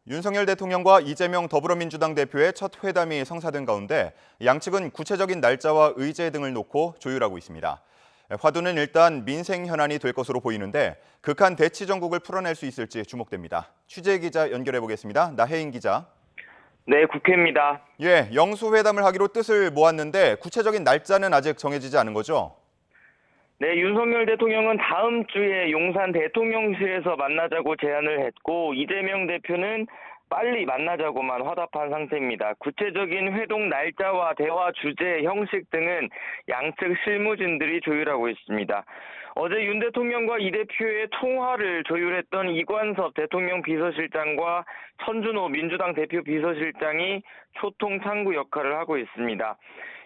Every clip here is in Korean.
윤석열 대통령과 이재명 더불어민주당 대표의 첫 회담이 성사된 가운데 양측은 구체적인 날짜와 의제 등을 놓고 조율하고 있습니다. 화두는 일단 민생 현안이 될 것으로 보이는데 극한 대치 정국을 풀어낼 수 있을지 주목됩니다. 취재 기자 연결해 보겠습니다. 나혜인 기자. 네, 국회입니다. 영수회담을 하기로 뜻을 모았는데 구체적인 날짜는 아직 정해지지 않은 거죠? 네, 윤석열 대통령은 다음 주에 용산 대통령실에서 만나자고 제안을 했고, 이재명 대표는 빨리 만나자고만 화답한 상태입니다. 구체적인 회동 날짜와 대화 주제, 형식 등은 양측 실무진들이 조율하고 있습니다. 어제 윤 대통령과 이 대표의 통화를 조율했던 이관섭 대통령 비서실장과 천준호 민주당 대표 비서실장이 소통 창구 역할을 하고 있습니다.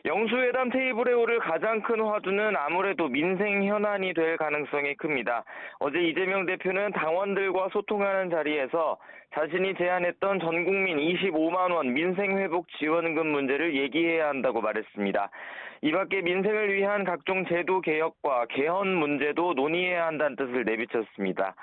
영수회담 테이블에 오를 가장 큰 화두는 아무래도 민생 현안이 될 가능성이 큽니다. 어제 이재명 대표는 당원들과 소통하는 자리에서 자신이 제안했던 전국민 25만 원 민생회복 지원금 문제를 얘기해야 한다고 말했습니다. 이 밖에 민생을 위한 각종 제도 개혁과 개헌 문제도 논의해야 한다는 뜻을 내비쳤습니다.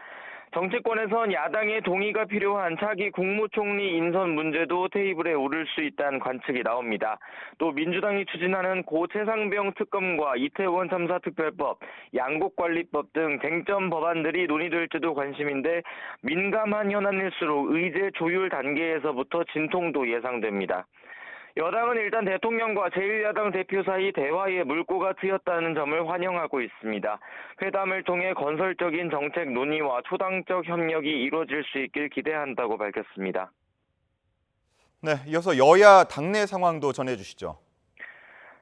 정치권에선 야당의 동의가 필요한 차기 국무총리 인선 문제도 테이블에 오를 수 있다는 관측이 나옵니다. 또 민주당이 추진하는 고 최상병 특검과 이태원 참사 특별법, 양곡관리법 등 쟁점 법안들이 논의될지도 관심인데 민감한 현안일수록 의제 조율 단계에서부터 진통도 예상됩니다. 여당은 일단 대통령과 제1야당 대표 사이 대화에 물꼬가 트였다는 점을 환영하고 있습니다. 회담을 통해 건설적인 정책 논의와 초당적 협력이 이루어질 수 있길 기대한다고 밝혔습니다. 네, 이어서 여야 당내 상황도 전해주시죠.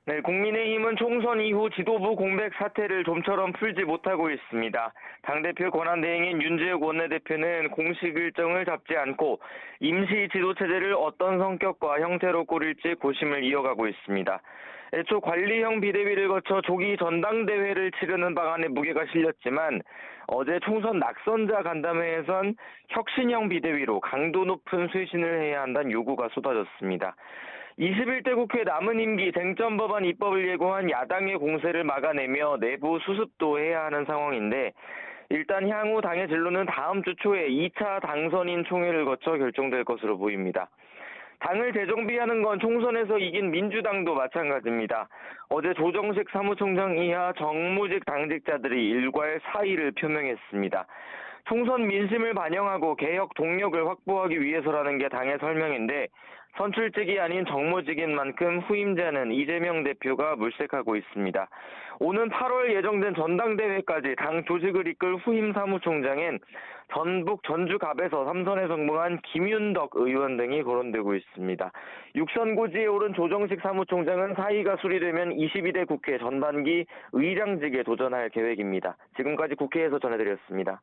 네, 국민의힘은 총선 이후 지도부 공백 사태를 좀처럼 풀지 못하고 있습니다. 당대표 권한대행인 윤재욱 원내대표는 공식 일정을 잡지 않고 임시 지도체제를 어떤 성격과 형태로 꾸릴지 고심을 이어가고 있습니다. 애초 관리형 비대위를 거쳐 조기 전당대회를 치르는 방안에 무게가 실렸지만 어제 총선 낙선자 간담회에선 혁신형 비대위로 강도 높은 쇄신을 해야 한다는 요구가 쏟아졌습니다. 21대 국회 남은 임기 쟁점 법안 입법을 예고한 야당의 공세를 막아내며 내부 수습도 해야 하는 상황인데 일단 향후 당의 진로는 다음 주 초에 2차 당선인 총회를 거쳐 결정될 것으로 보입니다. 당을 재정비하는 건 총선에서 이긴 민주당도 마찬가지입니다. 어제 조정식 사무총장 이하 정무직 당직자들이 일괄 사의를 표명했습니다. 총선 민심을 반영하고 개혁 동력을 확보하기 위해서라는 게 당의 설명인데 선출직이 아닌 정무직인 만큼 후임자는 이재명 대표가 물색하고 있습니다. 오는 8월 예정된 전당대회까지 당 조직을 이끌 후임 사무총장엔 전북 전주갑에서 3선에 성공한 김윤덕 의원 등이 거론되고 있습니다. 육선고지에 오른 조정식 사무총장은 사의가 수리되면 22대 국회 전반기 의장직에 도전할 계획입니다. 지금까지 국회에서 전해드렸습니다.